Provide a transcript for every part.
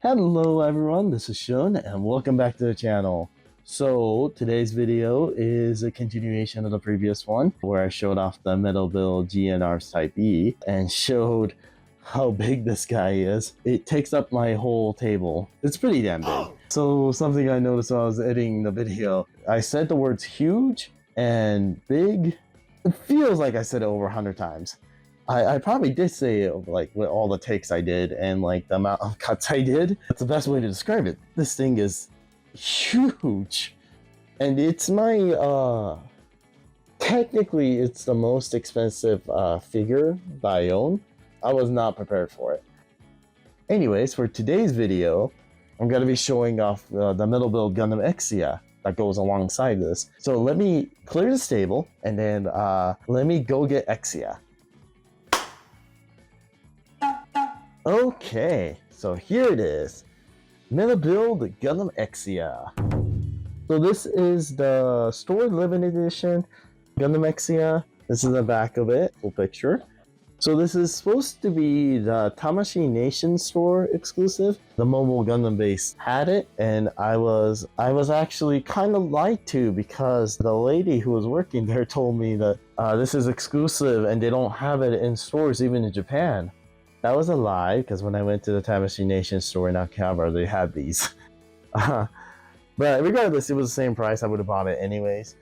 Hello everyone, this is Shun and welcome back to the channel. So today's video is a continuation of the previous one where I showed off the metal build GNR's Type E and showed how big this guy is. It takes up my whole table. It's pretty damn big. So something I noticed when I was editing the video, I said the words huge and big. It feels like I said it over 100 times. I probably did say it like with all the takes I did and like the amount of cuts I did. That's the best way to describe it. This thing is huge. And it's my technically it's the most expensive figure that I own. I was not prepared for it. Anyways, for today's video, I'm going to be showing off the metal build Gundam Exia that goes alongside this. So let me clear the stable and then let me go get Exia. Okay, so here it is. Metal build Gundam Exia. So this is the store limited edition Gundam Exia. This is the back of it, full picture. So this is supposed to be the Tamashii Nation store exclusive. The mobile Gundam base had it, and I was actually kind of lied to because the lady who was working there told me that this is exclusive and they don't have it in stores even in Japan. That was a lie, because when I went to the Tamashii Nation store in Akihabara, they had these. But regardless, it was the same price. I would have bought it anyways.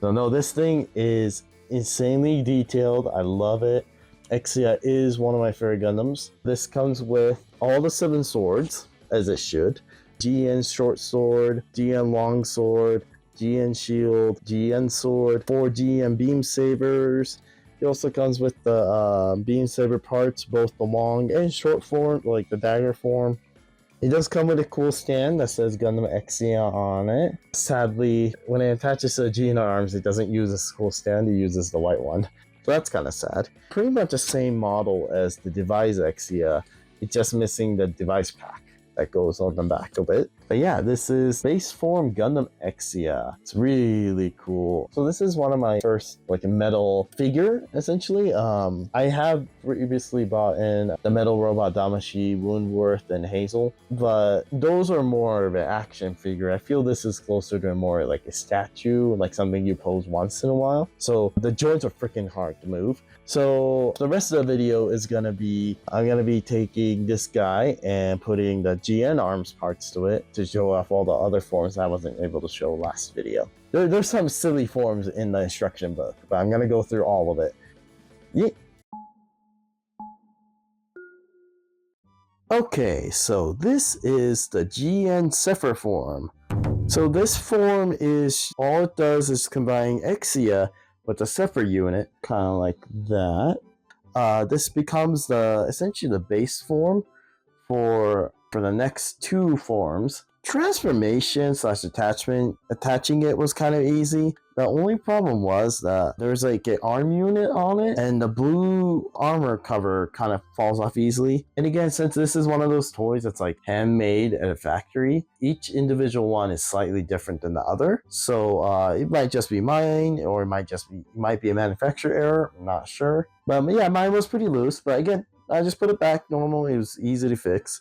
So no, this thing is insanely detailed. I love it. Exia is one of my favorite Gundams. This comes with all the 7 swords, as it should. GN short sword, GN long sword, GN shield, GN sword, 4 GN beam sabers. It also comes with the beam saber parts, both the long and short form, like the dagger form. It does come with a cool stand that says Gundam Exia on it. Sadly, when it attaches to the GN arms, it doesn't use this cool stand, it uses the white one. So that's kind of sad. Pretty much the same model as the device Exia, it's just missing the device pack that goes on the back of it. But yeah, this is base form Gundam Exia. It's really cool. So this is one of my first like metal figure, essentially. I have previously bought in the metal robot Damashi, Woundworth, and Hazel, but those are more of an action figure. I feel this is closer to more like a statue, like something you pose once in a while. So the joints are freaking hard to move. So the rest of the video is gonna be, I'm gonna be taking this guy and putting the GN arms parts to it to show off all the other forms I wasn't able to show last video. There's some silly forms in the instruction book, but I'm gonna go through all of it. Yeah. Okay, so this is the GN Sephur form. So this form is, all it does is combine Exia with the Sephur unit, kind of like that. This becomes essentially the base form for the next 2 forms. Transformation / attaching it was kind of easy. The only problem was that there's like an arm unit on it, and the blue armor cover kind of falls off easily. And again, since this is one of those toys that's like handmade at a factory, each individual one is slightly different than the other. So it might just be mine, or it might be a manufacturer error. I'm not sure. But yeah, mine was pretty loose. But again, I just put it back normal. It was easy to fix.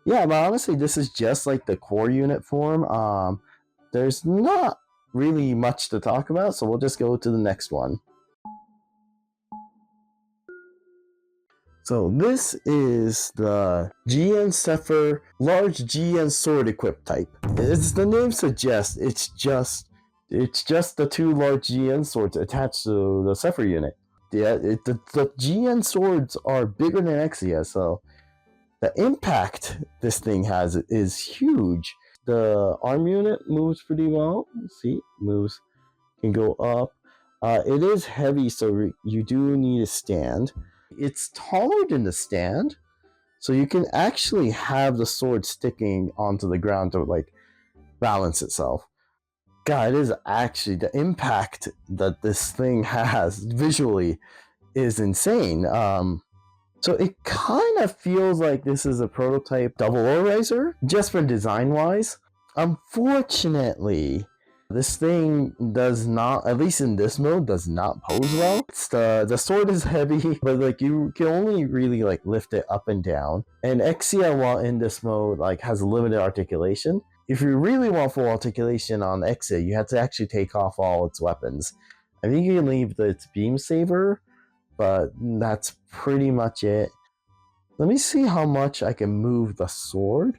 Yeah, but honestly, this is just like the core unit form. There's not really much to talk about, so we'll just go to the next one. So this is the GN Sephur large GN sword equipped type. As the name suggests, it's just the 2 large GN swords attached to the Sephur unit. Yeah, the GN swords are bigger than Exia, so the impact this thing has is huge. The arm unit moves pretty well. See, moves, can go up. It is heavy, so you do need a stand. It's taller than the stand, so you can actually have the sword sticking onto the ground to like balance itself. God, it is actually, the impact that this thing has visually is insane. So it kind of feels like this is a prototype double O riser, just for design wise. Unfortunately, This thing does not, at least in this mode, does not pose well. It's the sword is heavy, but like you can only really like lift it up and down. And Exia, while in this mode, like has limited articulation. If you really want full articulation on Exia, you have to actually take off all its weapons. I think you can leave its beam saber, but that's pretty much it. Let me see how much I can move the sword.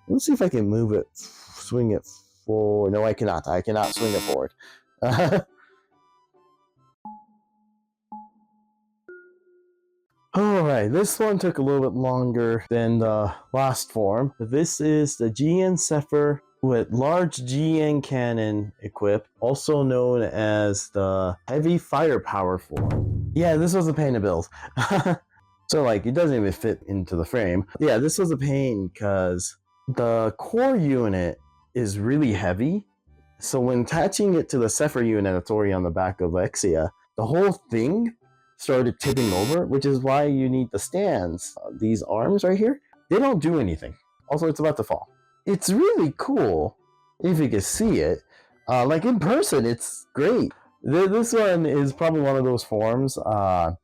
Let's see if I can move it, swing it forward. No, I cannot. I cannot swing it forward. Alright, this one took a little bit longer than the last form. This is the GN Sephur with large GN cannon equipped, also known as the heavy firepower form. Yeah, this was a pain to build. So like, it doesn't even fit into the frame. Yeah, this was a pain because the core unit is really heavy. So when attaching it to the Sephur unit that's already on the back of Exia, the whole thing started tipping over, which is why you need the stands. These arms right here, they don't do anything. Also, it's about to fall. It's really cool if you can see it. Like in person, it's great. This one is probably one of those forms that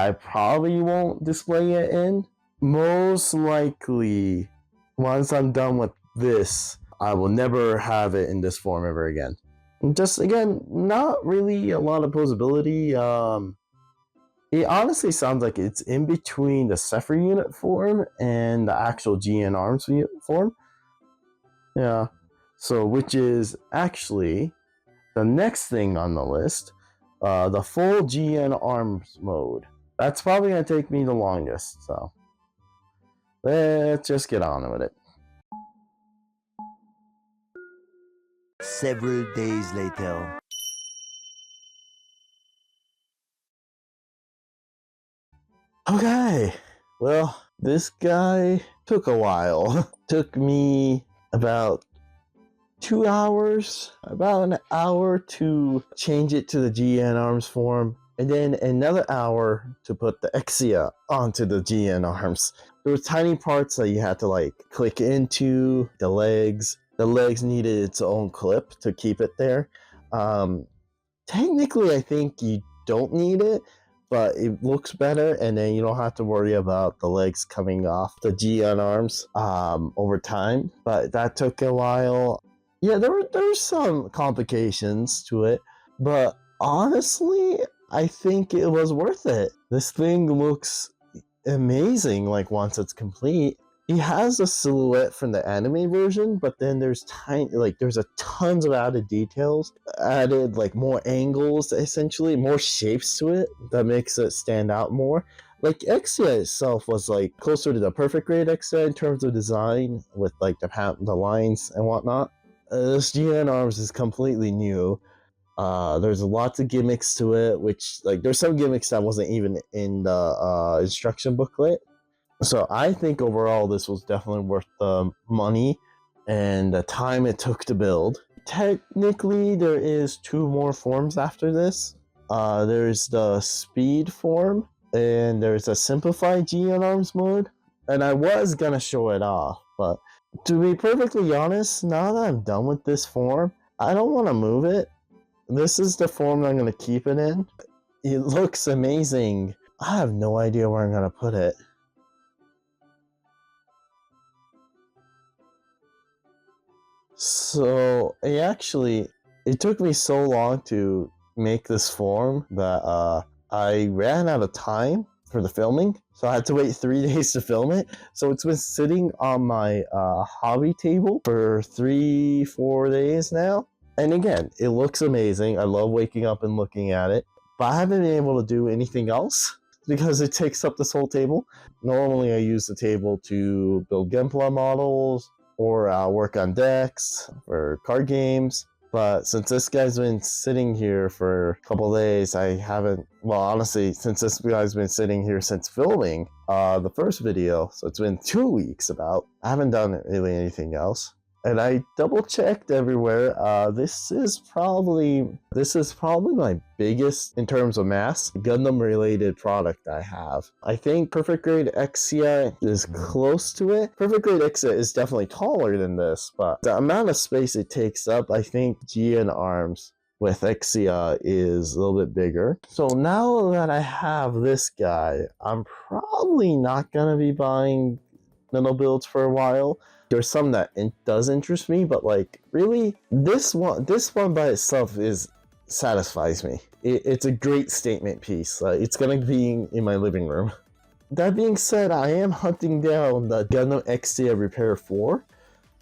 I probably won't display it in. Most likely, once I'm done with this, I will never have it in this form ever again. Just again, not really a lot of posability. It honestly sounds like it's in between the Sephur unit form and the actual GN Arms unit form. Yeah, so which is actually the next thing on the list, the full GN Arms mode. That's probably going to take me the longest, so let's just get on with it. Several days later. Okay, well, this guy took a while. Took me about 2 hours, about an hour to change it to the GN Arms form, and then another hour to put the Exia onto the GN Arms. There were tiny parts that you had to like click into, the legs. The legs needed its own clip to keep it there. Technically, I think you don't need it, but it looks better, and then you don't have to worry about the legs coming off the GN Arms over time. But that took a while. Yeah, there were some complications to it, but honestly, I think it was worth it. This thing looks amazing, like once it's complete. He has a silhouette from the anime version, but then there's there's a tons of added details, added like more angles, essentially more shapes to it that makes it stand out more. Like Exia itself was like closer to the perfect grade Exia in terms of design, with like the lines and whatnot. This GN Arms is completely new. There's lots of gimmicks to it, which like there's some gimmicks that wasn't even in the instruction booklet. So I think overall this was definitely worth the money and the time it took to build. Technically, there is 2 more forms after this. There's the speed form, and there's a simplified GN Arms mode. And I was gonna show it off, but to be perfectly honest, now that I'm done with this form, I don't want to move it. This is the form that I'm gonna keep it in. It looks amazing. I have no idea where I'm gonna put it. So it took me so long to make this form that I ran out of time for the filming, so I had to wait 3 days to film it. So it's been sitting on my hobby table for 3-4 days now. And again, it looks amazing. I love waking up and looking at it, but I haven't been able to do anything else because it takes up this whole table. Normally I use the table to build Gunpla models, or work on decks for card games. But since this guy's been sitting here for a couple days, I haven't, well, honestly, since this guy's been sitting here since filming the first video, so it's been 2 weeks about, I haven't done really anything else. And I double checked everywhere. This is probably my biggest in terms of mass Gundam related product I have. I think Perfect Grade Exia is close to it. Perfect Grade Exia is definitely taller than this, but the amount of space it takes up, I think GN Arms with Exia is a little bit bigger. So now that I have this guy, I'm probably not gonna be buying metal builds for a while. There's some that does interest me, but like really, this one by itself satisfies me. It's a great statement piece. It's gonna be in my living room. That being said, I am hunting down the Gundam Exia Repair 4,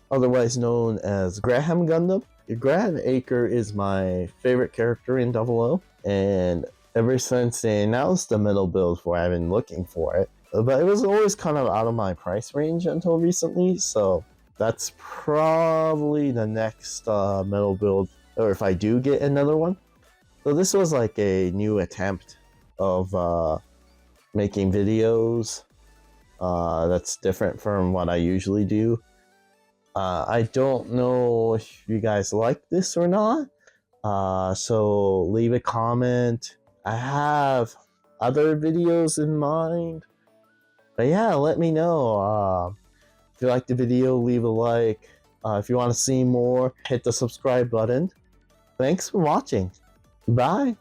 otherwise known as Graham Gundam. Graham Acre is my favorite character in 00, and ever since they announced the metal build for, I've been looking for it. But it was always kind of out of my price range until recently, so that's probably the next metal build, or if I do get another one. So this was like a new attempt of making videos that's different from what I usually do. I don't know if you guys like this or not, so leave a comment. I have other videos in mind. But yeah, let me know. If you liked the video, leave a like. If you want to see more, hit the subscribe button. Thanks for watching. Bye.